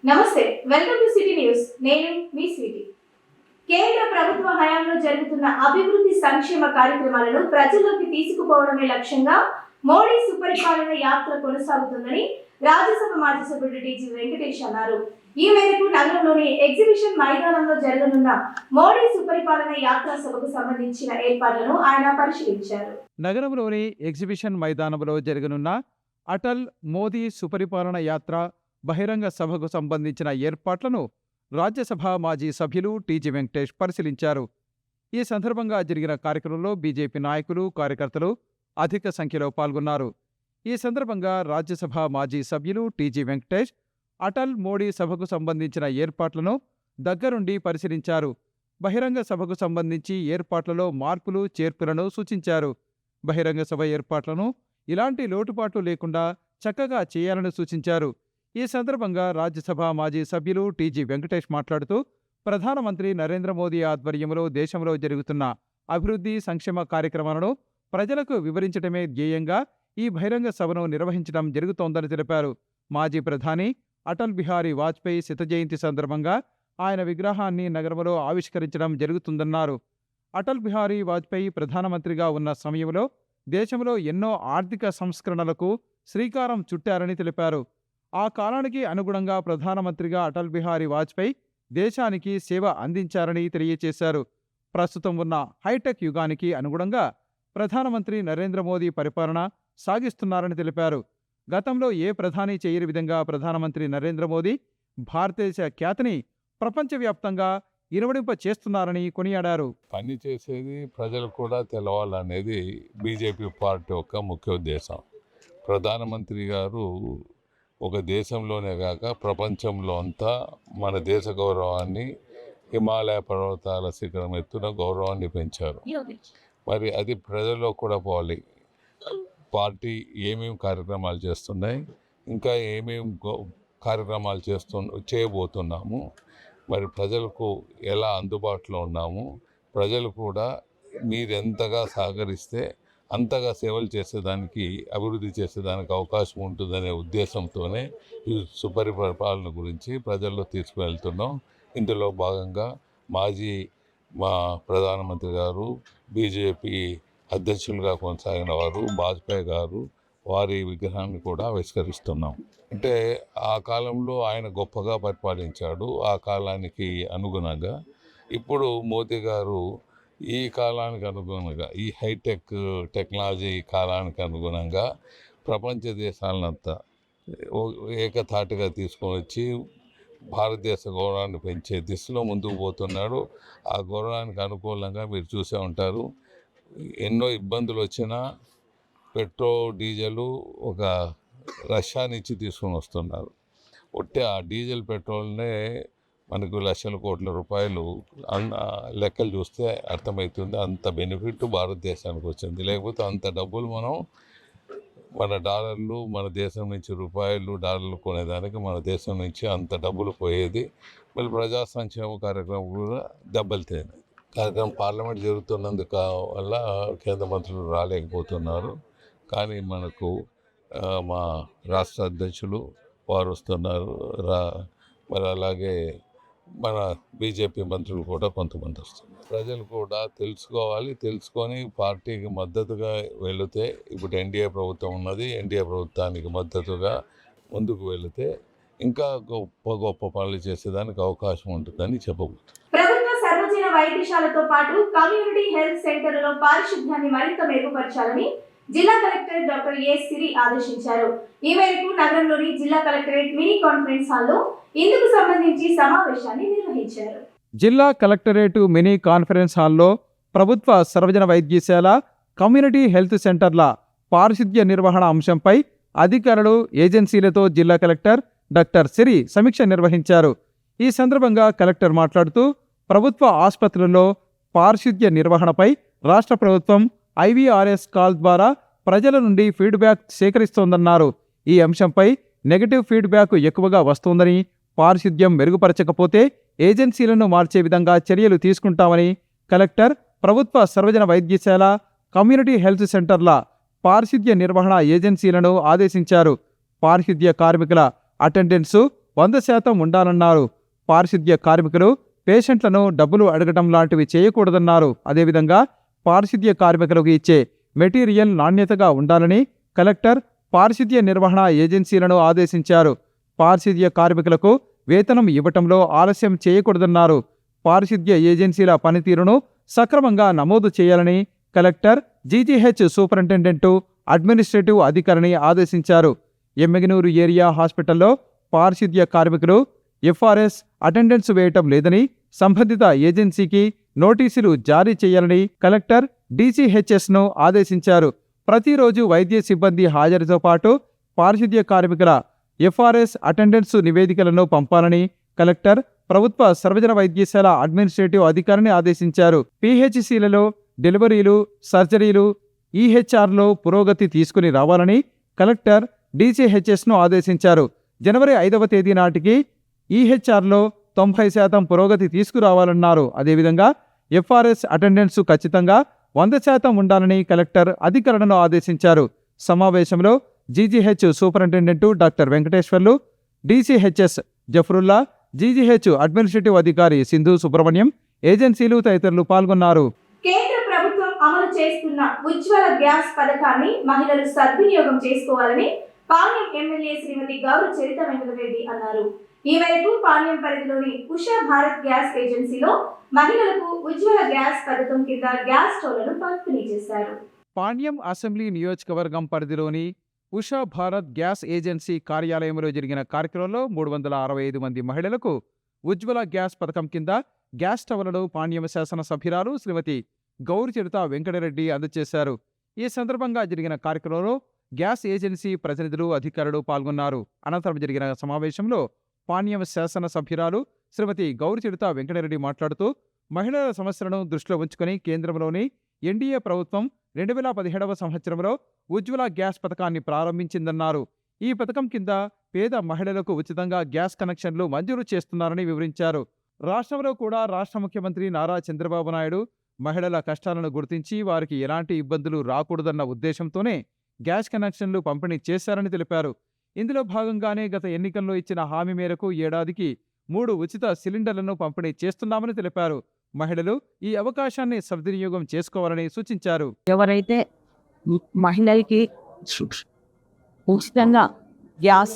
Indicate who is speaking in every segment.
Speaker 1: నమస్తే, welcome to city news. నేను మీ Sweety. కేంద్ర ప్రభుత్వ హయాంలో జరుగుతున్న అభివృద్ధి సంక్షేమ కార్యక్రమాలను ప్రజల్లోకి తీసుకుపోవడమే లక్ష్యంగా మోడీ సుపరిపాలన యాత్ర కొనసాగుతుందని రాజ్యసభ మాజీ సభ్యుడు టీజీ వెంకటేష్ అన్నారు. ఈ మేరకు నగరంలోని ఎగ్జిబిషన్ మైదానంలో జరగనున్న మోడీ సుపరిపాలన యాత్ర సభకు సంబంధించిన ఏర్పాట్లను ఆయన పరిశీలించారు.
Speaker 2: నగరంలోని ఎగ్జిబిషన్ మైదానంలో జరగనున్న అటల్ మోదీ సుపరిపాలన యాత్ర బహిరంగ సభకు సంబంధించిన ఏర్పాట్లను రాజ్యసభ మాజీ సభ్యులు టీజీ వెంకటేష్ పరిశీలించారు. ఈ సందర్భంగా జరిగిన కార్యక్రమంలో బీజేపీ నాయకులు, కార్యకర్తలు అధిక సంఖ్యలో పాల్గొన్నారు. ఈ సందర్భంగా రాజ్యసభ మాజీ సభ్యులు టీజీ వెంకటేష్ అటల్ మోడీ సభకు సంబంధించిన ఏర్పాట్లను దగ్గరుండి పరిశీలించారు. బహిరంగ సభకు సంబంధించి ఏర్పాట్లలో మార్పులు, చేర్పులను సూచించారు. బహిరంగ సభ ఏర్పాట్లను ఇలాంటి లోటుపాట్లు లేకుండా చక్కగా చేయాలని సూచించారు. ఈ సందర్భంగా రాజ్యసభ మాజీ సభ్యులు టీజీ వెంకటేష్ మాట్లాడుతూ, ప్రధానమంత్రి నరేంద్ర మోదీ ఆధ్వర్యంలో దేశంలో జరుగుతున్న అభివృద్ధి సంక్షేమ కార్యక్రమాలను ప్రజలకు వివరించడమే ధ్యేయంగా ఈ బహిరంగ సభను నిర్వహించడం జరుగుతోందని తెలిపారు. మాజీ ప్రధాని అటల్ బిహారీ వాజ్పేయి శత జయంతి సందర్భంగా ఆయన విగ్రహాన్ని నగరంలో ఆవిష్కరించడం జరుగుతుందన్నారు. అటల్ బిహారీ వాజ్పేయి ప్రధానమంత్రిగా ఉన్న సమయంలో దేశంలో ఎన్నో ఆర్థిక సంస్కరణలకు శ్రీకారం చుట్టారని తెలిపారు. ఆ కాలానికి అనుగుణంగా ప్రధానమంత్రిగా అటల్ బిహారీ వాజ్పేయి దేశానికి సేవ అందించారని తెలియజేశారు. ప్రస్తుతం ఉన్న హైటెక్ యుగానికి అనుగుణంగా ప్రధానమంత్రి నరేంద్ర మోదీ పరిపాలన సాగిస్తున్నారని తెలిపారు. గతంలో ఏ ప్రధాని చేయని విధంగా ప్రధానమంత్రి నరేంద్ర మోదీ భారతదేశ ఖ్యాతిని ప్రపంచవ్యాప్తంగా ఇనుమడింప చేస్తున్నారని కొనియాడారు.
Speaker 3: పని చేసేది ప్రజలు కూడా తెలవాలనేది బీజేపీ పార్టీ యొక్క ముఖ్య ఉద్దేశం. ప్రధానమంత్రి గారు ఒక దేశంలోనే కాక ప్రపంచంలో అంతా మన దేశ గౌరవాన్ని, హిమాలయ పర్వతాల శిఖరం ఎత్తున గౌరవాన్ని పెంచారు. మరి అది ప్రజల్లో కూడా పోవాలి. పార్టీ ఏమేమి కార్యక్రమాలు చేస్తున్నాయి, ఇంకా ఏమేమి కార్యక్రమాలు చేయబోతున్నాము, మరి ప్రజలకు ఎలా అందుబాటులో ఉన్నాము, ప్రజలు కూడా మీరెంతగా సహకరిస్తే అంతగా సేవలు చేసేదానికి, అభివృద్ధి చేసేదానికి అవకాశం ఉంటుందనే ఉద్దేశంతోనే ఈ సుపరిపాలన గురించి ప్రజల్లో తీసుకువెళ్తున్నాం. ఇందులో భాగంగా మా ప్రధానమంత్రి గారు, బీజేపీ అధ్యక్షులుగా కొనసాగిన వారు వాజ్పేయి గారు, వారి విగ్రహాన్ని కూడా ఆవిష్కరిస్తున్నాం. అంటే ఆ కాలంలో ఆయన గొప్పగా పరిపాలించాడు. ఆ కాలానికి అనుగుణంగా ఇప్పుడు మోదీ గారు ఈ కాలానికి అనుగుణంగా, ఈ హైటెక్ టెక్నాలజీ కాలానికి అనుగుణంగా ప్రపంచ దేశాలనంతా ఏకతాటిగా తీసుకొని వచ్చి భారతదేశ గౌరవాన్ని పెంచే దిశలో ముందుకు పోతున్నాడు. ఆ గౌరవానికి అనుకూలంగా మీరు చూసే ఉంటారు. ఎన్నో ఇబ్బందులు వచ్చినా పెట్రోల్, డీజిల్ ఒక రష్యా నుంచి తీసుకొని వస్తున్నారు. ఒట్టే ఆ డీజిల్, పెట్రోల్నే మనకు లక్షల కోట్ల రూపాయలు లెక్కలు చూస్తే అర్థమవుతుంది. అంత బెనిఫిట్ భారతదేశానికి వచ్చింది. లేకపోతే అంత డబ్బులు మన డాలర్లు, మన దేశం నుంచి రూపాయలు, డాలర్లు కొనేదానికి మన దేశం నుంచి అంత డబ్బులు పోయేది. మళ్ళీ ప్రజా సంక్షేమ కార్యక్రమం కూడా దెబ్బతిన్నాయి. కార్యక్రమం పార్లమెంట్ జరుగుతున్నందుకు వల్ల కేంద్ర మంత్రులు రాలేకపోతున్నారు. కానీ మనకు మా రాష్ట్ర అధ్యక్షులు వారు వస్తున్నారు. మరి అలాగే మన బీజేపీ మంత్రులు కూడా కొంతమంది వస్తున్నారు. ప్రజలు కూడా తెలుసుకొని పార్టీకి మద్దతుగా వెళితే, ఇప్పుడు ఎన్డీఏ ప్రభుత్వం ఉన్నది, ఎన్డీఏ ప్రభుత్వానికి మద్దతుగా ముందుకు వెళితే ఇంకా గొప్ప పనులు చేసేదానికి అవకాశం ఉంటుందని చెప్పబోతుంది.
Speaker 1: ప్రభుత్వ సర్వజన వైద్యశాలతో పాటు కమ్యూనిటీ హెల్త్ సెంటర్లలో పారిశుద్ధ్యాన్ని మరింత మెరుగుపరచాలని జిల్లా కలెక్టర్ డాక్టర్ ఏ సిరి ఆదేశించారు. ఈ మేరకు నగరంలోని జిల్లా కలెక్టరేట్ మినీ కాన్ఫరెన్స్ హాల్లో ఇందుకు సంబంధించి సమావేశాన్ని నిర్వహించారు.
Speaker 2: జిల్లా కలెక్టరేట్ మినీ కాన్ఫరెన్స్ హాల్లో ప్రభుత్వ సర్వజన వైద్యశాల, కమ్యూనిటీ హెల్త్ సెంటర్ల పారిశుద్ధ్య నిర్వహణ అంశంపై అధికారులు, ఏజెన్సీలతో జిల్లా కలెక్టర్ డాక్టర్ సిరి సమీక్ష నిర్వహించారు. ఈ సందర్భంగా కలెక్టర్ మాట్లాడుతూ, ప్రభుత్వ ఆసుపత్రుల్లో పారిశుద్ధ్య నిర్వహణపై రాష్ట్ర ప్రభుత్వం IVRS కాల్ ద్వారా ప్రజల నుండి ఫీడ్బ్యాక్ సేకరిస్తోందన్నారు. ఈ అంశంపై నెగటివ్ ఫీడ్బ్యాక్ ఎక్కువగా వస్తోందని, పారిశుద్ధ్యం మెరుగుపరచకపోతే ఏజెన్సీలను మార్చే విధంగా చర్యలు తీసుకుంటామని కలెక్టర్ ప్రభుత్వ సర్వజన వైద్యశాల, కమ్యూనిటీ హెల్త్ సెంటర్ల పారిశుద్ధ్య నిర్వహణ ఏజెన్సీలను ఆదేశించారు. పారిశుద్ధ్య కార్మికుల అటెండెన్సు 100% ఉండాలన్నారు. పారిశుద్ధ్య కార్మికులు పేషెంట్లను డబ్బులు అడగటం లాంటివి చేయకూడదన్నారు. అదేవిధంగా పారిశుద్ధ్య కార్మికులకు ఇచ్చే మెటీరియల్ నాణ్యతగా ఉండాలని కలెక్టర్ పారిశుద్ధ్య నిర్వహణ ఏజెన్సీలను ఆదేశించారు. పారిశుద్ధ్య కార్మికులకు వేతనం ఇవ్వటంలో ఆలస్యం చేయకూడదన్నారు. పారిశుద్ధ్య ఏజెన్సీల పనితీరును సక్రమంగా నమోదు చేయాలని కలెక్టర్ జీజీహెచ్ సూపరింటెండెంటు అడ్మినిస్ట్రేటివ్ అధికారిని ఆదేశించారు. ఎమ్మిగనూరు ఏరియా హాస్పిటల్లో పారిశుద్ధ్య కార్మికులు ఎఫ్ఆర్ఎస్ అటెండెన్స్ వేయటం లేదని సంబంధిత ఏజెన్సీకి నోటీసులు జారీ చేయాలని కలెక్టర్ డీసీహెచ్ఎస్ను ఆదేశించారు. ప్రతిరోజు వైద్య సిబ్బంది హాజరుతో పాటు పారిశుద్ధ్య కార్మికుల ఎఫ్ఆర్ఎస్ అటెండెన్స్ నివేదికలను పంపాలని కలెక్టర్ ప్రభుత్వ సర్వజన వైద్యశాల అడ్మినిస్ట్రేటివ్ అధికారిని ఆదేశించారు. పీహెచ్సీలలో డెలివరీలు, సర్జరీలు, ఈహెచ్ఆర్లో పురోగతి తీసుకుని రావాలని కలెక్టర్ డీసీహెచ్ఎస్ను ఆదేశించారు. జనవరి 5వ తేదీ నాటికి ఈహెచ్ఆర్లో 90% పురోగతి తీసుకురావాలన్నారు. అదేవిధంగా ఎఫ్ఆర్ఎస్ అటెండెన్స్ ఖచ్చితంగా 100% ఉండాలని కలెక్టర్ అధికారులను ఆదేశించారు. సమావేశంలో GGH superintendent doctor Venkateswarlu, DCHS Zafarullah, GGH administrative అధికారి సింధు సుబ్రహ్మణ్యం, ఏజెన్సీలు తదితరులు పాల్గొన్నారు.
Speaker 1: కేంద్ర ప్రభుత్వం అమలు చేస్తున్న ఉజ్వల గ్యాస్ పథకాన్ని మహిళలు సద్వినియోగం చేసుకోవాలని పాణ్యం ఎమ్మెల్యే శ్రీమతి గౌరవ చరిత వెంకటరెడ్డి అన్నారు. ఈ మేరకు పాణ్యం పరిధిలోని ఉషా భారత్ గ్యాస్ ఏజెన్సీలో మహిళలకు ఉజ్వల గ్యాస్ పథకం కింద గ్యాస్ స్టవ్లను పంపిణీ చేశారు.
Speaker 2: పాణ్యం అసెంబ్లీ నియోజకవర్గం పరిధిలోని ఉషా భారత్ గ్యాస్ ఏజెన్సీ కార్యాలయంలో జరిగిన కార్యక్రమంలో 365 మంది మహిళలకు ఉజ్వల గ్యాస్ పథకం కింద గ్యాస్ స్టవ్లను పాణ్యం శాసనసభ్యురాలు శ్రీమతి గౌరి చరిత వెంకటరెడ్డి అందజేశారు. ఈ సందర్భంగా జరిగిన కార్యక్రమంలో గ్యాస్ ఏజెన్సీ ప్రతినిధులు, అధికారులు పాల్గొన్నారు. అనంతరం జరిగిన సమావేశంలో పాణ్యం శాసనసభ్యురాలు శ్రీమతి గౌరి చరిత వెంకటరెడ్డి మాట్లాడుతూ మహిళల సమస్యలను దృష్టిలో ఉంచుకుని కేంద్రంలోని ఎన్డీఏ ప్రభుత్వం 2017వ సంవత్సరంలో ఉజ్వల గ్యాస్ పథకాన్ని ప్రారంభించిందన్నారు. ఈ పథకం కింద పేద మహిళలకు ఉచితంగా గ్యాస్ కనెక్షన్లు మంజూరు చేస్తున్నారని వివరించారు. రాష్ట్రంలో కూడా రాష్ట్ర ముఖ్యమంత్రి నారా చంద్రబాబు నాయుడు మహిళల కష్టాలను గుర్తించి వారికి ఎలాంటి ఇబ్బందులు రాకూడదన్న ఉద్దేశంతోనే గ్యాస్ కనెక్షన్లు పంపిణీ చేశారని తెలిపారు. ఇందులో భాగంగానే గత ఎన్నికల్లో ఇచ్చిన హామీ మేరకు ఏడాదికి 3 ఉచిత సిలిండర్లను పంపిణీ చేస్తున్నామని తెలిపారు. మహిళలు ఈ అవకాశాన్ని సద్వినియోగం చేసుకోవాలని సూచించారు.
Speaker 4: ఎవరైతే మహిళలకి ఉచితంగా గ్యాస్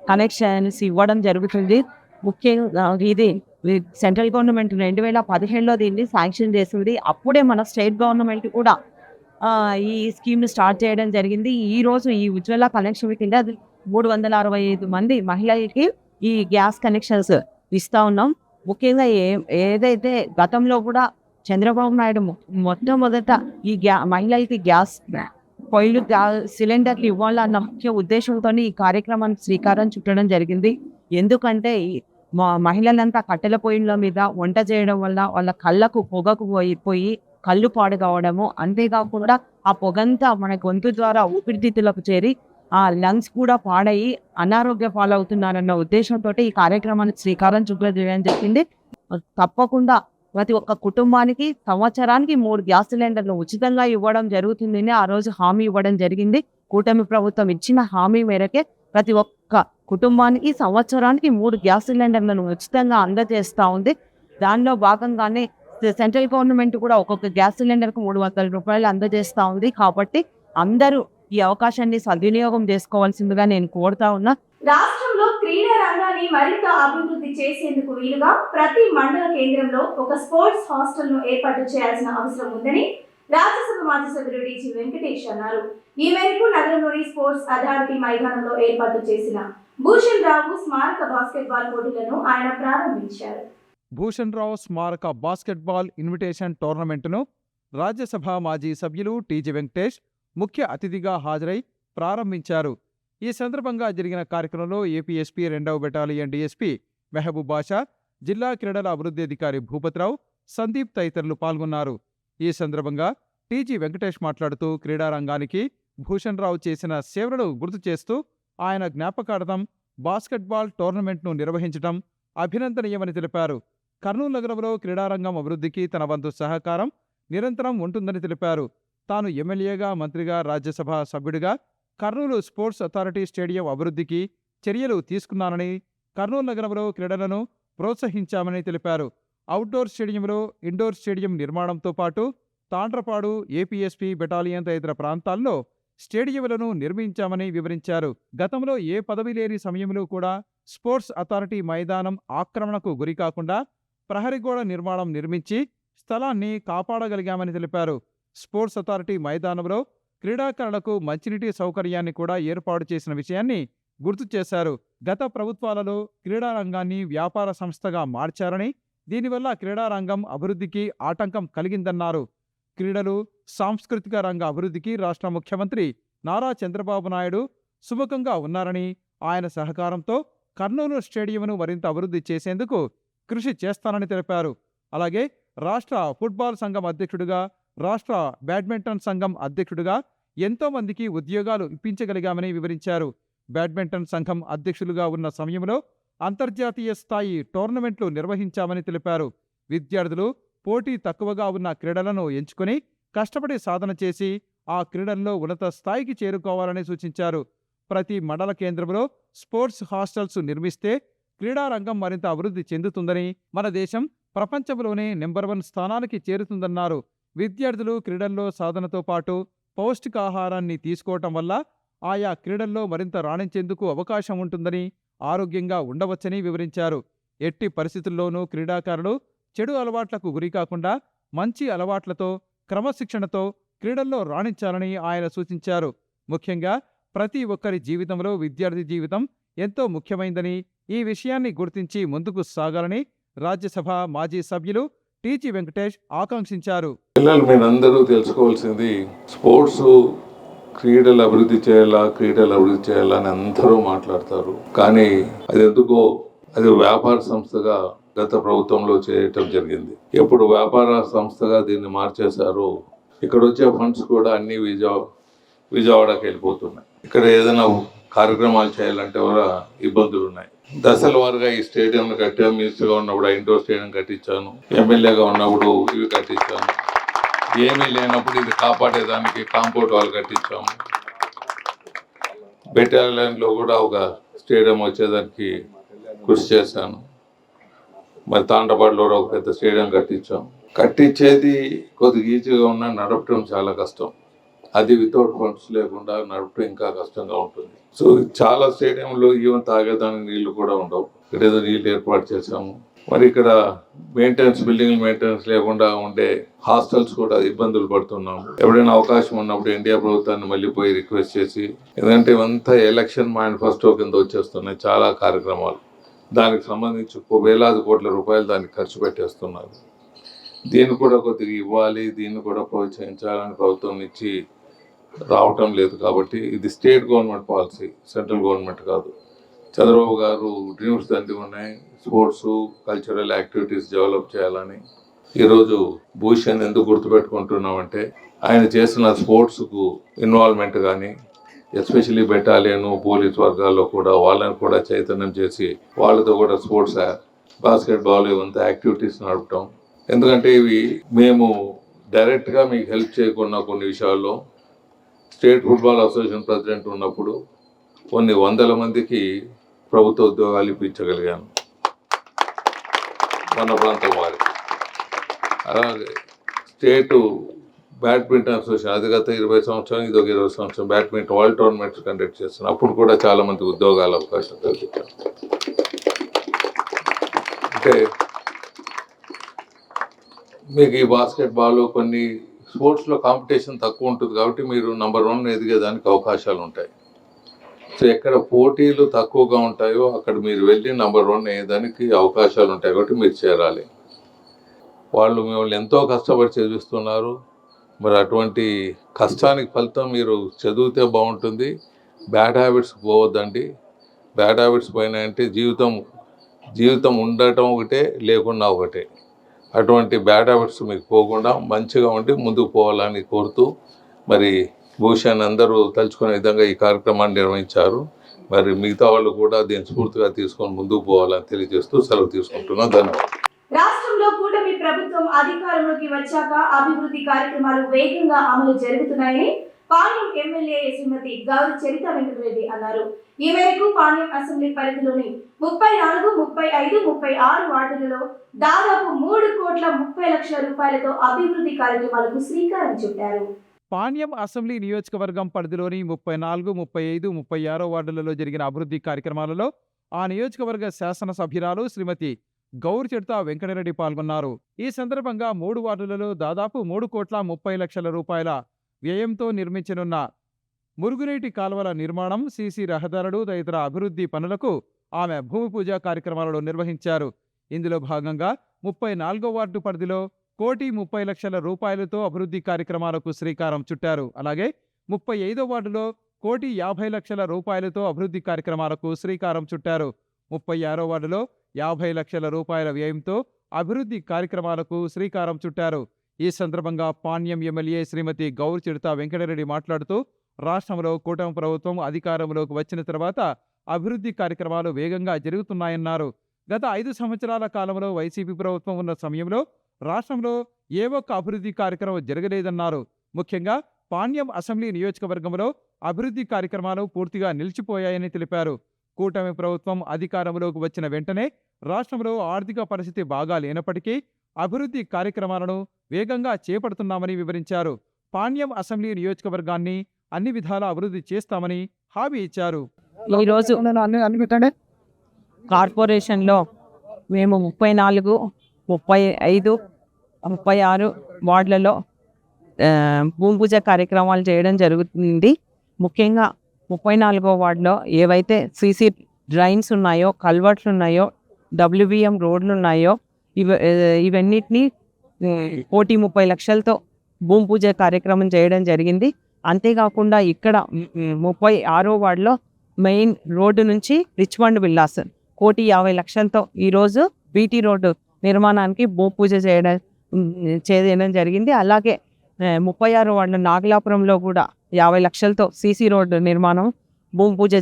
Speaker 4: కనెక్షన్స్ ఇవ్వడం జరుగుతుంది. ముఖ్యంగా ఇది సెంట్రల్ గవర్నమెంట్ 2017లో దీన్ని శాంక్షన్ చేసింది. అప్పుడే మన స్టేట్ గవర్నమెంట్ కూడా ఈ స్కీమ్ని స్టార్ట్ చేయడం జరిగింది. ఈరోజు ఈ ఉజ్వల కనెక్షన్ కింద 365 మంది మహిళలకి ఈ గ్యాస్ కనెక్షన్స్ ఇస్తూ ఉన్నాం. ముఖ్యంగా ఏదైతే గతంలో కూడా చంద్రబాబు నాయుడు మొట్టమొదట ఈ మహిళలకి గ్యాస్ పొయ్యిలు, సిలిండర్లు ఇవ్వాలన్న ముఖ్య ఉద్దేశంతో ఈ కార్యక్రమానికి శ్రీకారం చుట్టడం జరిగింది. ఎందుకంటే మహిళలంతా కట్టెల పొయ్యిల మీద వంట చేయడం వల్ల వాళ్ళ కళ్ళకు పొగకు పోయి కళ్ళు పాడు కావడము, అంతేకాకుండా ఆ పొగంతా మన గొంతు ద్వారా ఊపిరితిత్తులకు చేరి ఆ లంగ్స్ కూడా పాడయి అనారోగ్య పాలవుతున్నారన్న ఉద్దేశంతో ఈ కార్యక్రమానికి శ్రీకారం చుట్టడం జరిగింది. తప్పకుండా ప్రతి ఒక్క కుటుంబానికి సంవత్సరానికి 3 గ్యాస్ సిలిండర్లు ఉచితంగా ఇవ్వడం జరుగుతుందని ఆ రోజు హామీ ఇవ్వడం జరిగింది. కూటమి ప్రభుత్వం ఇచ్చిన హామీ మేరకే ప్రతి ఒక్క కుటుంబానికి సంవత్సరానికి 3 గ్యాస్ సిలిండర్లను ఉచితంగా అందజేస్తూ ఉంది. దానిలో భాగంగానే సెంట్రల్ గవర్నమెంట్ కూడా ఒక్కొక్క గ్యాస్ సిలిండర్కు 300 రూపాయలు అందజేస్తూ ఉంది. కాబట్టి అందరూ ఈ అవకాశాన్ని సద్వినియోగం చేసుకోవాల్సిందిగా నేను కోరుతా ఉన్నా.
Speaker 1: రాష్ట్రంలో క్రీడా రంగాన్ని మరింత అభివృద్ధి చేసేందుకు వీలుగా ప్రతి మండల కేంద్రంలో ఒక స్పోర్ట్స్ హాస్టల్ను ఏర్పాటు చేయాల్సిన అవసరం ఉందని రాజ్యసభ మాజీ సభ్యులు టీజీ వెంకటేష్ అన్నారు. ఈ మేరకు నగరంలోని స్పోర్ట్స్ అథారిటీ మైదానంలో ఏర్పాటు చేసిన భూషణ్ రావు స్మారక బాస్కెట్బాల్ పోటీలను ఆయన ప్రారంభించారు.
Speaker 2: భూషణ్ రావు స్మారక బాస్కెట్బాల్ ఇన్విటేషన్ టోర్నమెంటును రాజ్యసభ మాజీ సభ్యులు టీజీ వెంకటేష్ ముఖ్య అతిథిగా హాజరై ప్రారంభించారు. ఈ సందర్భంగా జరిగిన కార్యక్రమంలో ఏపీఎస్పీ 2వ బెటాలియన్ డీఎస్పీ మెహబూబ్ బాషా, జిల్లా క్రీడల అభివృద్ధి అధికారి భూపతిరావు, సందీప్ తదితరులు పాల్గొన్నారు. ఈ సందర్భంగా టీజీ వెంకటేష్ మాట్లాడుతూ క్రీడా రంగానికి భూషణ్ రావు చేసిన సేవలను గుర్తు చేస్తూ ఆయన జ్ఞాపకార్థం బాస్కెట్బాల్ టోర్నమెంట్ను నిర్వహించడం అభినందనీయమని తెలిపారు. కర్నూలు నగరంలో క్రీడారంగం అభివృద్ధికి తన వంతు సహకారం నిరంతరం ఉంటుందని తెలిపారు. తాను ఎమ్మెల్యేగా, మంత్రిగా, రాజ్యసభ సభ్యుడిగా కర్నూలు స్పోర్ట్స్ అథారిటీ స్టేడియం అభివృద్ధికి చర్యలు తీసుకున్నానని, కర్నూలు నగరంలో క్రీడలను ప్రోత్సహించామని తెలిపారు. అవుట్డోర్ స్టేడియంలో ఇండోర్ స్టేడియం నిర్మాణంతో పాటు తాండ్రపాడు, ఏపీఎస్పీ బెటాలియన్ తదితర ప్రాంతాల్లో స్టేడియంలను నిర్మించామని వివరించారు. గతంలో ఏ పదవి లేని సమయంలో కూడా స్పోర్ట్స్ అథారిటీ మైదానం ఆక్రమణకు గురికాకుండా ప్రహరీ గోడ నిర్మించి స్థలాన్ని కాపాడగలిగామని తెలిపారు. స్పోర్ట్స్ అథారిటీ మైదానంలో క్రీడాకారులకు మంచినీటి సౌకర్యాన్ని కూడా ఏర్పాటు చేసిన విషయాన్ని గుర్తు చేశారు. గత ప్రభుత్వాలలో క్రీడారంగాన్ని వ్యాపార సంస్థగా మార్చారని, దీనివల్ల క్రీడారంగం అభివృద్ధికి ఆటంకం కలిగిందన్నారు. క్రీడలు, సాంస్కృతిక రంగ అభివృద్ధికి రాష్ట్ర ముఖ్యమంత్రి నారా చంద్రబాబు నాయుడు సుముఖంగా ఉన్నారని, ఆయన సహకారంతో కర్నూలు స్టేడియంను మరింత అభివృద్ధి చేసేందుకు కృషి చేస్తానని తెలిపారు. అలాగే రాష్ట్ర ఫుట్బాల్ సంఘం అధ్యక్షుడిగా, రాష్ట్ర బ్యాడ్మింటన్ సంఘం అధ్యక్షుడిగా ఎంతో మందికి ఉద్యోగాలు ఇప్పించగలిగామని వివరించారు. బ్యాడ్మింటన్ సంఘం అధ్యక్షులుగా ఉన్న సమయంలో అంతర్జాతీయ స్థాయి టోర్నమెంట్లు నిర్వహించామని తెలిపారు. విద్యార్థులు పోటీ తక్కువగా ఉన్న క్రీడలను ఎంచుకొని కష్టపడి సాధన చేసి ఆ క్రీడల్లో ఉన్నత స్థాయికి చేరుకోవాలని సూచించారు. ప్రతి మండల కేంద్రంలో స్పోర్ట్స్ హాస్టల్స్ నిర్మిస్తే క్రీడారంగం మరింత అభివృద్ధి చెందుతుందని, మన దేశం ప్రపంచంలోనే నెంబర్ 1 స్థానానికి చేరుతుందన్నారు. విద్యార్థులు క్రీడల్లో సాధనతో పాటు పౌష్టికాహారాన్ని తీసుకోవటం వల్ల ఆయా క్రీడల్లో మరింత రాణించేందుకు అవకాశం ఉంటుందని, ఆరోగ్యంగా ఉండవచ్చని వివరించారు. ఎట్టి పరిస్థితుల్లోనూ క్రీడాకారులు చెడు అలవాట్లకు గురికాకుండా మంచి అలవాట్లతో, క్రమశిక్షణతో క్రీడల్లో రాణించాలని ఆయన సూచించారు. ముఖ్యంగా ప్రతి ఒక్కరి జీవితంలో విద్యార్థి జీవితం ఎంతో ముఖ్యమైందని, ఈ విషయాన్ని గుర్తించి ముందుకు సాగాలని రాజ్యసభ మాజీ సభ్యులు టీజీ వెంకటేష్ ఆకాంక్షించారు.
Speaker 3: పిల్లలు మీరందరూ తెలుసుకోవాల్సింది, స్పోర్ట్స్ క్రీడలు అభివృద్ధి చేయాలా అని అందరూ మాట్లాడతారు. కానీ అది ఎందుకో అది వ్యాపార సంస్థగా గత ప్రభుత్వంలో చేయటం జరిగింది. ఎప్పుడు వ్యాపార సంస్థగా దీన్ని మార్చేశారో ఇక్కడ వచ్చే ఫండ్స్ కూడా అన్ని విజయవాడకి వెళ్ళిపోతున్నాయి. ఇక్కడ ఏదైనా కార్యక్రమాలు చేయాలంటే కూడా ఇబ్బందులు ఉన్నాయి. దశల వారుగా ఈ స్టేడియం కట్టాను. మినిస్టర్గా ఉన్నప్పుడు ఇండోర్ స్టేడియం కట్టించాను, ఎమ్మెల్యేగా ఉన్నప్పుడు ఇవి కట్టించాను, ఏమీ లేనప్పుడు ఇది కాపాడేదానికి కాంపౌండ్ వాల్ కట్టించాము. బెటాలియన్లో కూడా ఒక స్టేడియం వచ్చేదానికి కృషి చేశాను. మరి తాండ్రపాడులో కూడా ఒక పెద్ద స్టేడియం కట్టించేది కొద్దిగా ఈజీగా ఉన్నా నడపడం చాలా కష్టం. అది వితౌట్ ఫండ్స్ లేకుండా నడపడం ఇంకా కష్టంగా ఉంటుంది. సో చాలా స్టేడియంలో ఈవెన్ తాగేదానికి నీళ్లు కూడా ఉండవు. ఇక్కడ ఏదో నీళ్ళు ఏర్పాటు చేశాము. మరి ఇక్కడ బిల్డింగ్ మెయింటెనెన్స్ లేకుండా ఉండే హాస్టల్స్ కూడా ఇబ్బందులు పడుతున్నాము. ఎప్పుడైనా అవకాశం ఉన్నప్పుడు ఇండియా ప్రభుత్వాన్ని మళ్ళీ పోయి రిక్వెస్ట్ చేసి, ఎందుకంటే ఇవంతా ఎలక్షన్ మేనిఫెస్టో కింద వచ్చేస్తున్నాయి చాలా కార్యక్రమాలు. దానికి సంబంధించి వేలాది కోట్ల రూపాయలు దానికి ఖర్చు పెట్టేస్తున్నారు. దీన్ని కూడా కొద్దిగా ఇవ్వాలి, దీన్ని కూడా ప్రోత్సహించాలని ప్రభుత్వం నుంచి రావటం లేదు. కాబట్టి ఇది state government policy, central government కాదు. చంద్రబాబు గారు డ్రీమ్స్ దండిగా ఉన్నాయి. స్పోర్ట్స్, కల్చరల్ యాక్టివిటీస్ డెవలప్ చేయాలని. ఈరోజు భూషణ్ ఎందుకు గుర్తుపెట్టుకుంటున్నామంటే ఆయన చేసిన స్పోర్ట్స్కు ఇన్వాల్వ్మెంట్ కానీ, ఎస్పెషలీ బెటాలియన్, పోలీస్ వర్గాల్లో కూడా వాళ్ళని కూడా చైతన్యం చేసి వాళ్ళతో కూడా స్పోర్ట్స్, బాస్కెట్బాల్ ఇవంతా యాక్టివిటీస్ నడపటం. ఎందుకంటే ఇవి మేము డైరెక్ట్గా మీకు హెల్ప్ చేయకుండా కొన్ని విషయాల్లో స్టేట్ ఫుట్బాల్ అసోసియేషన్ ప్రెసిడెంట్ ఉన్నప్పుడు కొన్ని వందల మందికి ప్రభుత్వ ఉద్యోగాలు ఇప్పించగలిగాను మన ప్రాంతం వారికి. అలాగే స్టేటు బ్యాడ్మింటన్ అసోసియేషన్ అది గత 20 సంవత్సరాలు, ఇది ఒక 20 సంవత్సరం బ్యాడ్మింటన్ వరల్డ్ టోర్నమెంట్స్ కండక్ట్ చేస్తున్నాను. అప్పుడు కూడా చాలా మంది ఉద్యోగాల అవకాశం కల్పించాను. అంటే మీకు ఈ బాస్కెట్బాల్ కొన్ని స్పోర్ట్స్లో కాంపిటీషన్ తక్కువ ఉంటుంది కాబట్టి మీరు నెంబర్ 1 ఎదిగేదానికి అవకాశాలు ఉంటాయి. సో ఎక్కడ పోటీలు తక్కువగా ఉంటాయో అక్కడ మీరు వెళ్ళి నెంబర్ 1 అయ్యేదానికి అవకాశాలు ఉంటాయి. కాబట్టి మీరు చేరాలి. వాళ్ళు మిమ్మల్ని ఎంతో కష్టపడి చదివిస్తున్నారు. మరి అటువంటి కష్టానికి ఫలితం మీరు చదివితే బాగుంటుంది. బ్యాడ్ హ్యాబిట్స్ పోవద్దండి. బ్యాడ్ హ్యాబిట్స్ పోయినా అంటే జీవితం ఉండటం ఒకటే, లేకుండా ఒకటే. అటువంటి బ్యాడ్ హ్యాబిట్స్ మీకు పోకుండా మంచిగా ఉండి ముందుకు పోవాలని కోరుతూ, మరి భూషణ్ అందరూ తలుచుకునే విధంగా ఈ కార్యక్రమాన్ని నిర్వహించారు. మరి మిగతా వాళ్ళు కూడా దీన్ని స్ఫూర్తిగా తీసుకొని ముందుకు పోవాలని తెలియజేస్తూ సెలవు తీసుకుంటున్నాను. ధన్యవాదాలు.
Speaker 1: రాష్ట్రంలో కూటమి ప్రభుత్వం అధికారంలోకి వచ్చాక అభివృద్ధి కార్యక్రమాలు వేగంగా అమలు జరుగుతున్నాయని పాణ్యం ఎమ్మెల్యే శ్రీమతి గౌరి చరిత వెంకటరెడ్డి అన్నారు. ఈ మేరకు పాణ్యం అసెంబ్లీ పరిధిలోని 34, 35, 36 వార్డులలో దాదాపు 3,30,00,000 రూపాయలతో అభివృద్ధి కార్యక్రమాలకు శ్రీకారం చుట్టారు.
Speaker 2: పాణ్యం అసెంబ్లీ నియోజకవర్గం పరిధిలోని 34, 35, 36 వార్డులలో జరిగిన అభివృద్ధి కార్యక్రమాలలో ఆ నియోజకవర్గ శాసనసభ్యురాలు శ్రీమతి గౌరి చరిత వెంకటరెడ్డి పాల్గొన్నారు. ఈ సందర్భంగా 3 వార్డులలో దాదాపు 3,30,00,000 రూపాయల వ్యయంతో నిర్మించనున్న మురుగునీటి కాలువల నిర్మాణం, సీసీ రహదారులు తదితర అభివృద్ధి పనులకు ఆమె భూమి పూజ కార్యక్రమాలను నిర్వహించారు. ఇందులో భాగంగా 34వ వార్డు పరిధిలో 1,30,00,000 రూపాయలతో అభివృద్ధి కార్యక్రమాలకు శ్రీకారం చుట్టారు. అలాగే 35వ వార్డులో 1,50,00,000 రూపాయలతో అభివృద్ధి కార్యక్రమాలకు శ్రీకారం చుట్టారు. 36వ వార్డులో 50,00,000 రూపాయల వ్యయంతో అభివృద్ధి కార్యక్రమాలకు శ్రీకారం చుట్టారు. ఈ సందర్భంగా పాణ్యం ఎమ్మెల్యే శ్రీమతి గౌరి చరిత వెంకటరెడ్డి మాట్లాడుతూ రాష్ట్రంలో కూటమి ప్రభుత్వం అధికారంలోకి వచ్చిన తర్వాత అభివృద్ధి కార్యక్రమాలు వేగంగా జరుగుతున్నాయన్నారు. గత 5 సంవత్సరాల కాలంలో వైసీపీ ప్రభుత్వం ఉన్న సమయంలో రాష్ట్రంలో ఏ ఒక్క అభివృద్ధి కార్యక్రమం జరగలేదన్నారు. ముఖ్యంగా పాణ్యం అసెంబ్లీ నియోజకవర్గంలో అభివృద్ధి కార్యక్రమాలు పూర్తిగా నిలిచిపోయాయని తెలిపారు. కూటమి ప్రభుత్వం అధికారంలోకి వచ్చిన వెంటనే రాష్ట్రంలో ఆర్థిక పరిస్థితి బాగా లేనప్పటికీ అభివృద్ధి కార్యక్రమాలను వేగంగా చేపడుతున్నామని వివరించారు. పాణ్యం అసెంబ్లీ నియోజకవర్గాన్ని అన్ని విధాలా అభివృద్ధి చేస్తామని హామీ ఇచ్చారు.
Speaker 4: ఈరోజు కార్పొరేషన్లో మేము 34, 35, 36 వార్డులలో భూమి పూజ కార్యక్రమాలు చేయడం జరుగుతుంది. ముఖ్యంగా 34వ వార్డులో ఏవైతే సీసీ డ్రైన్స్ ఉన్నాయో, కల్వర్ట్లు ఉన్నాయో, WBM రోడ్లు ఉన్నాయో ఇవన్నిటినీ 1,30,00,000తో భూమి పూజ కార్యక్రమం చేయడం జరిగింది. అంతేకాకుండా ఇక్కడ 36వ వార్డులో మెయిన్ రోడ్డు నుంచి రిచ్మండ్ విల్లాస్ 1,50,00,000తో ఈరోజు బీటీ రోడ్డు నిర్మాణానికి భూమి పూజ చేయడం జరిగింది. అలాగే 36వ వార్డు నాగలాపురంలో కూడా 50,00,000తో సీసీ రోడ్డు నిర్మాణం భూమి పూజ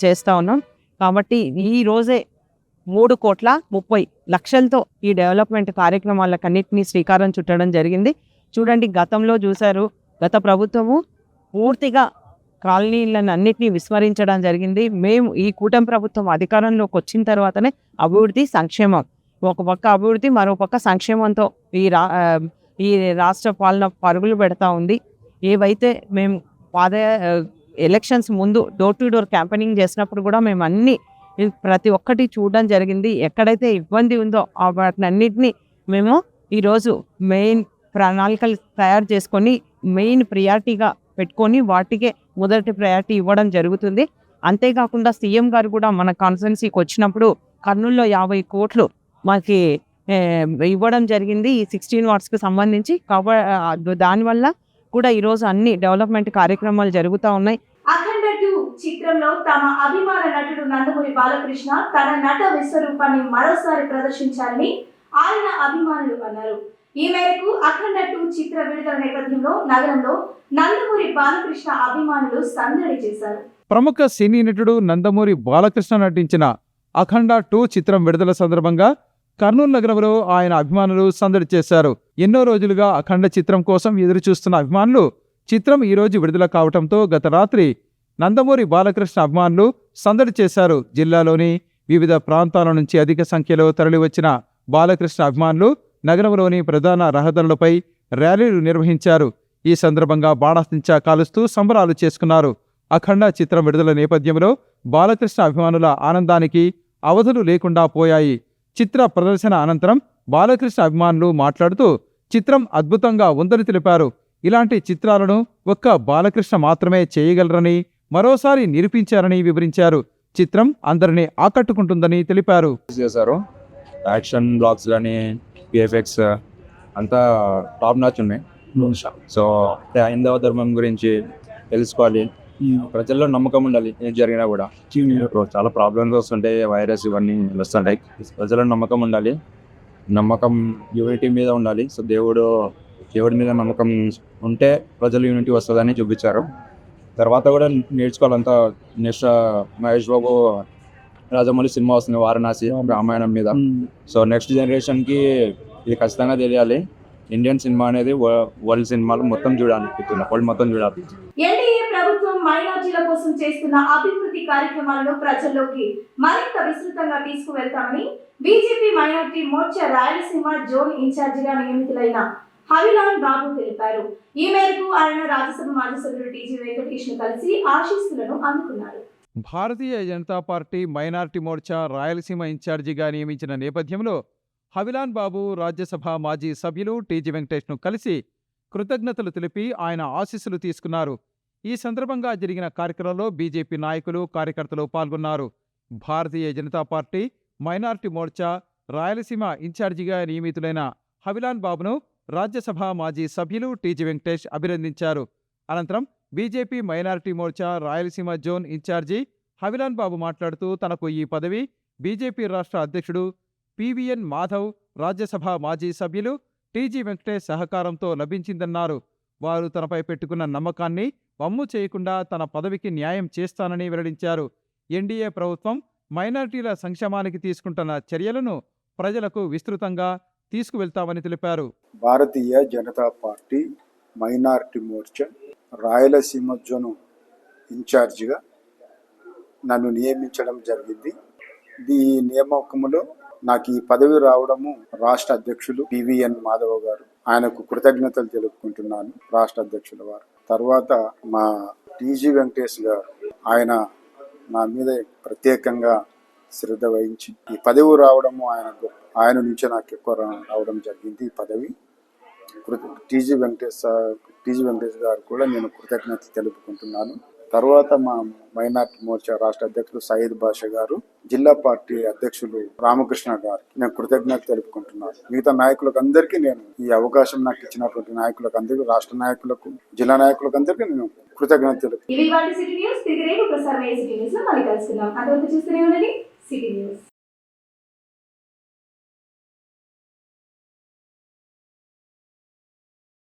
Speaker 4: చేస్తూ ఉన్నాం. కాబట్టి ఈ రోజే 3,30,00,000తో ఈ డెవలప్మెంట్ కార్యక్రమాలకన్నింటినీ శ్రీకారం చుట్టడం జరిగింది. చూడండి, గతంలో చూశారు, గత ప్రభుత్వము పూర్తిగా కాలనీలను అన్నింటినీ విస్మరించడం జరిగింది. మేము ఈ కూటమి ప్రభుత్వం అధికారంలోకి వచ్చిన తర్వాతనే అభివృద్ధి, సంక్షేమం, ఒక పక్క అభివృద్ధి మరో పక్క సంక్షేమంతో ఈ రాష్ట్ర పాలన పరుగులు పెడతా ఉంది. ఏవైతే మేము ఎలక్షన్స్ ముందు డోర్ టు డోర్ క్యాంపెయినింగ్ చేసినప్పుడు కూడా మేము ప్రతి ఒక్కటి చూడడం జరిగింది. ఎక్కడైతే ఇబ్బంది ఉందో వాటిని అన్నింటినీ మేము ఈరోజు మెయిన్ ప్రణాళికలు తయారు చేసుకొని మెయిన్ ప్రియారిటీగా పెట్టుకొని వాటికే మొదటి ప్రయారిటీ ఇవ్వడం జరుగుతుంది. అంతేకాకుండా సీఎం గారు కూడా మన కాన్స్టిట్యున్సీకి వచ్చినప్పుడు కర్నూలులో 50 కోట్లు మనకి ఇవ్వడం జరిగింది ఈ 16 వార్డ్స్కి సంబంధించి. దానివల్ల కూడా ఈరోజు అన్ని డెవలప్మెంట్ కార్యక్రమాలు జరుగుతూ ఉన్నాయి.
Speaker 1: అఖండ 2 చిత్రంలో తమ అభిమాన నటుడు నందమూరి బాలకృష్ణ తన నట విశ్వరూపాన్ని మరోసారి ప్రదర్శించాలని ఆయన అభిమానులు అన్నారు. ఈ మేరకు అఖండ 2 చిత్ర విడుదల నేపథ్యంలో నగరంలో నందమూరి బాలకృష్ణ అభిమానులు సందడి చేశారు.
Speaker 2: ప్రముఖ సినీ నటుడు నందమూరి బాలకృష్ణ నటించిన అఖండ 2 చిత్రం విడుదల సందర్భంగా కర్నూలు నగరంలో ఆయన అభిమానులు సందడి చేశారు. ఎన్నో రోజులుగా అఖండ చిత్రం కోసం ఎదురుచూస్తున్న అభిమానులు చిత్రం ఈరోజు విడుదల కావడంతో గత రాత్రి నందమూరి బాలకృష్ణ అభిమానులు సందడి చేశారు. జిల్లాలోని వివిధ ప్రాంతాల నుంచి అధిక సంఖ్యలో తరలివచ్చిన బాలకృష్ణ అభిమానులు నగరంలోని ప్రధాన రహదారులపై ర్యాలీలు నిర్వహించారు. ఈ సందర్భంగా బాణాసంచా కాలుస్తూ సంబరాలు చేసుకున్నారు. అఖండ చిత్రం విడుదల నేపథ్యంలో బాలకృష్ణ అభిమానుల ఆనందానికి అవధులు లేకుండా పోయాయి. చిత్ర ప్రదర్శన అనంతరం బాలకృష్ణ అభిమానులు మాట్లాడుతూ చిత్రం అద్భుతంగా ఉందని తెలిపారు. ఇలాంటి చిత్రాలను ఒక్క బాలకృష్ణ మాత్రమే చేయగలరని మరోసారి నిరూపించారని వివరించారు. చిత్రం అందరినీ ఆకట్టుకుంటుందని తెలిపారు.
Speaker 5: యాక్షన్ బ్లాగ్స్ కానీ విఎఫ్ఎక్స్ అంతా టాప్ నాచ్ ఉన్నాయి. సో హైందవ ధర్మం గురించి తెలుసుకోవాలి, ప్రజల్లో నమ్మకం ఉండాలి. ఏం జరిగినా కూడా చాలా ప్రాబ్లమ్స్ వస్తుంటాయి, వైరస్ ఇవన్నీ వస్తుంటాయి. ప్రజల్లో నమ్మకం ఉండాలి, నమ్మకం యూనిటీ మీద ఉండాలి. సో దేవుడి మీద నమ్మకం ఉంటే ప్రజలు యూనిటీ వస్తుందని చూపించారు. తర్వాత కూడా నేర్చుకోవాలంతా. నెక్స్ట్ మహేష్ బాబు రాజమౌళి సినిమా వస్తుంది వారణాసి రామాయణం మీద. సో నెక్స్ట్ జనరేషన్కి ఇది ఖచ్చితంగా తెలియాలి. ఇండియన్ సినిమా అనేది వరల్డ్ సినిమాలు మొత్తం చూడాలనిపిస్తుంది, వరల్డ్ మొత్తం చూడాలి.
Speaker 1: ఎన్డీఏ ప్రభుత్వం మైనార్టీల కోసం చేస్తున్న అభివృద్ధి కార్యక్రమాలను ప్రజల్లోకి మరింత విస్తృతంగా తీసుకువెళ్తామని BJP minority Morcha Rayalaseema zone ఇన్ఛార్జిగా నియమితులైన హవిలాన్ బాబు తెలిపారు. ఈ మేరకు ఆయన రాజ్యసభ మాజీ సభ్యుడు టీజీ వెంకటేష్ ను కలిసి ఆశీస్సులను అందుకున్నారు.
Speaker 2: భారతీయ జనతా పార్టీ మైనార్టీ మోర్చా రాయలసీమ ఇన్ఛార్జిగా నియమించిన నేపథ్యంలో హవిలాన్ బాబు రాజ్యసభ మాజీ సభ్యులు టీజీ వెంకటేష్ను కలిసి కృతజ్ఞతలు తెలిపి ఆయన ఆశీస్సులు తీసుకున్నారు. ఈ సందర్భంగా జరిగిన కార్యక్రమంలో బీజేపీ నాయకులు, కార్యకర్తలు పాల్గొన్నారు. భారతీయ జనతా పార్టీ మైనార్టీ మోర్చా రాయలసీమ ఇన్ఛార్జిగా నియమితులైన హవిలాన్ బాబును రాజ్యసభ మాజీ సభ్యులు టీజీ వెంకటేష్ అభినందించారు. అనంతరం BJP minority Morcha Rayalaseema zone in-charge Havilan Babu మాట్లాడుతూ తనకు ఈ పదవి బీజేపీ రాష్ట్ర అధ్యక్షుడు పివిఎన్ మాధవ్, రాజ్యసభ మాజీ సభ్యులు టీజీ వెంకటేష్ సహకారంతో లభించిందన్నారు. వారు తనపై పెట్టుకున్న నమ్మకాన్ని వమ్ము చేయకుండా తన పదవికి న్యాయం చేస్తానని వెల్లడించారు. ఎన్డీఏ ప్రభుత్వం మైనారిటీల సంక్షేమానికి తీసుకుంటున్న చర్యలను ప్రజలకు విస్తృతంగా తీసుకువెళ్తామని తెలిపారు.
Speaker 6: Bharatiya Janata party minority Morcha Rayalaseema zone ఇన్ఛార్జిగా నన్ను నియమించడం జరిగింది. ఈ నియామకంలో నాకు ఈ పదవి రావడము రాష్ట్ర అధ్యక్షులు పివిఎన్ మాధవ్ గారు, ఆయనకు కృతజ్ఞతలు తెలుపుకుంటున్నాను, రాష్ట్ర అధ్యక్షుల వారు. తర్వాత మా టీజీ వెంకటేష్ గారు, ఆయన నా మీద ప్రత్యేకంగా శ్రద్ధ వహించి ఈ పదవి రావడము ఆయన నుంచి నాకు ఎక్కువ రావడం జరిగింది. ఈ పదవి టీజీ వెంకటేష్ గారు కూడా నేను కృతజ్ఞత తెలుపుకుంటున్నాను. తర్వాత మా మైనార్టీ మోర్చా రాష్ట్ర అధ్యక్షులు సయీద్ బాషా గారు, జిల్లా పార్టీ అధ్యక్షులు రామకృష్ణ గారు నేను కృతజ్ఞత తెలుపుకుంటున్నాను. మిగతా నాయకులకు అందరికీ నేను ఈ అవకాశం నాకు ఇచ్చినటువంటి నాయకులకు అందరికీ, రాష్ట్ర నాయకులకు, జిల్లా నాయకులకు అందరికీ నేను కృతజ్ఞత తెలుపుతున్నాను.